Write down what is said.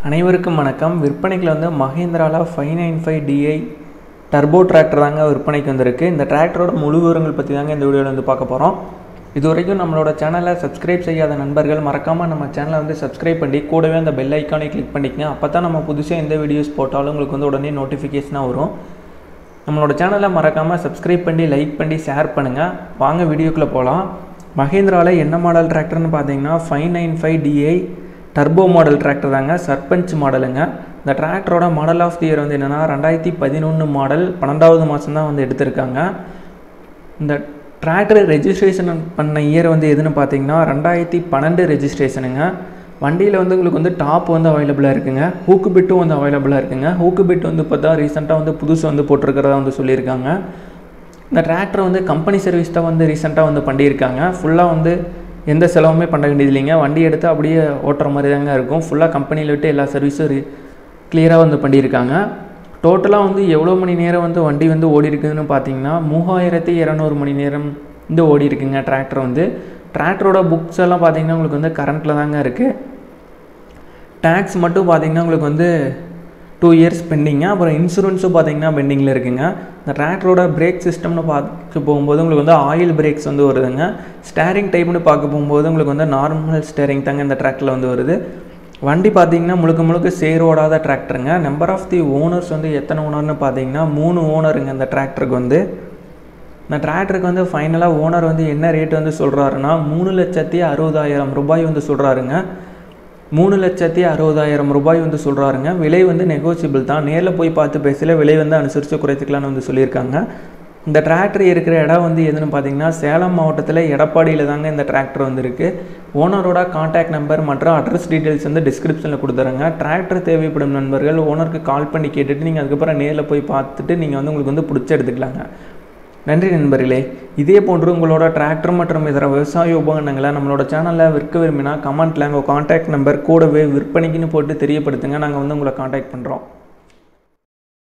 அனைவருக்கும் வணக்கம். விற்பனைக்கு வந்து மஹிந்திரால 595 DI டர்போ டிராக்டர் தாங்க விற்பனைக்கு வந்திருக்கு. இந்த டிராக்டரோட முழு விவரங்கள் பற்றி தாங்க இந்த வீடியோவில் வந்து பார்க்க போகிறோம். இது வரைக்கும் நம்மளோட சேனலை சப்ஸ்கிரைப் செய்யாத நண்பர்கள் மறக்காமல் நம்ம சேனலை வந்து சப்ஸ்கிரைப் பண்ணி கூடவே அந்த பெல் ஐக்கானை கிளிக் பண்ணிக்கங்க. அப்போ தான் நம்ம புதுசாக எந்த வீடியோஸ் போட்டாலும் உங்களுக்கு வந்து உடனே நோட்டிஃபிகேஷனாக வரும். நம்மளோட சேனலை மறக்காமல் சப்ஸ்கிரைப் பண்ணி லைக் பண்ணி ஷேர் பண்ணுங்கள். வாங்க வீடியோக்குள்ளே போகலாம். மஹிந்திரால என்ன மாடல் டிராக்டர்னு பார்த்தீங்கன்னா 595 DI டர்போ மாடல் டிராக்டர் தாங்க, சர்பஞ்ச் மாடலுங்க. இந்த டிராக்டரோட மாடல் ஆஃப் தி இயர் வந்து என்னென்னா 2011 மாடல், 12வது மாதம் தான் வந்து எடுத்திருக்காங்க. இந்த டிராக்டர் ரெஜிஸ்ட்ரேஷன் பண்ண இயர் வந்து எதுன்னு பார்த்தீங்கன்னா 2012 ரெஜிஸ்ட்ரேஷனுங்க. வண்டியில் வந்து உங்களுக்கு வந்து டாப் வந்து அவைலபிளாக இருக்குங்க, ஹூக்கு பிட்டும் வந்து அவைலபிளாக இருக்குங்க. ஹூக்கு பிட் வந்து இப்போ தான் ரீசெண்டாக வந்து புதுசு வந்து போட்டிருக்கிறதா வந்து சொல்லியிருக்காங்க. இந்த டிராக்டர் வந்து கம்பெனி சர்வீஸ் தான் வந்து ரீசெண்டாக வந்து பண்ணியிருக்காங்க. ஃபுல்லாக வந்து எந்த செலவுமே பண்ண வேண்டியது இல்லைங்க. வண்டி எடுத்து அப்படியே ஓட்டுற மாதிரி தாங்க இருக்கும். ஃபுல்லாக கம்பெனியில் விட்டு எல்லா சர்வீஸும் கிளியராக வந்து பண்ணியிருக்காங்க. டோட்டலாக வந்து எவ்வளோ மணி நேரம் வந்து வண்டி வந்து ஓடி இருக்குதுன்னு பார்த்தீங்கன்னா 3200 மணி நேரம் வந்து ஓடி இருக்குங்க டிராக்டர் வந்து. டிராக்டரோட புக்ஸ் எல்லாம் பார்த்தீங்கன்னா உங்களுக்கு வந்து கரண்ட்டில் தாங்க இருக்குது. டேக்ஸ் மட்டும் பார்த்தீங்கன்னா உங்களுக்கு வந்து 2 இயர்ஸ் பெண்டிங்க. அப்புறம் இன்சூரன்ஸும் பார்த்தீங்கன்னா பெண்டிங்கில் இருக்குங்க. இந்த டிராக்டரோட பிரேக் சிஸ்டம்னு பார்க்க போகும்போது உங்களுக்கு வந்து ஆயில் பிரேக்ஸ் வந்து வருதுங்க. ஸ்டேரிங் டைப்னு பார்க்க போகும்போது உங்களுக்கு வந்து நார்மல் ஸ்டேரிங் தாங்க இந்த டிராக்டரில் வந்து வருது. வண்டி பார்த்தீங்கன்னா முழுக்க சேர் ஓடாத டிராக்டருங்க. நம்பர் ஆஃப் தி ஓனர்ஸ் வந்து எத்தனை ஓனர்னு பார்த்தீங்கன்னா 3 ஓனருங்க இந்த டிராக்டருக்கு வந்து. இந்த டிராக்டருக்கு வந்து ஃபைனலாக ஓனர் வந்து என்ன ரேட் வந்து சொல்கிறாருன்னா 3,60,000 ரூபாய் வந்து சொல்கிறாருங்க. 3,60,000 ரூபாய் வந்து சொல்கிறாருங்க. விலை வந்து நெகோசியபிள் தான். நேரில் போய் பார்த்து பேசல விலை வந்து அனுசரித்து குறைத்துக்கலான்னு வந்து சொல்லியிருக்காங்க. இந்த டிராக்டர் இருக்கிற இடம் வந்து எதுன்னு பார்த்தீங்கன்னா சேலம் மாவட்டத்தில் எடப்பாடியில் தாங்க இந்த டிராக்டர் வந்துருக்கு. ஓனரோட கான்டாக்ட் நம்பர் மற்றும் அட்ரஸ் டீட்டெயில்ஸ் வந்து டிஸ்கிரிப்ஷனில் கொடுத்துறேங்க. டிராக்டர் தேவைப்படும் நண்பர்கள் ஓனருக்கு கால் பண்ணி கேட்டுட்டு நீங்கள் அதுக்கப்புறம் நேரில் போய் பார்த்துட்டு நீங்கள் வந்து உங்களுக்கு வந்து பிடிச்சி எடுத்துக்கலாங்க. நன்றி நண்பர்களே. இதே போன்று உங்களோட டிராக்டர் மற்றும் இதர விவசாய உபகரணங்களை நம்மளோட சேனலில் விற்க விரும்பினா கமெண்ட்டில் உங்கள் கான்டாக்ட் நம்பர் கூடவே விற்பனைக்குன்னு போட்டு தெரியப்படுத்துங்க. நாங்கள் வந்து உங்களை கான்டாக்ட் பண்ணுறோம்.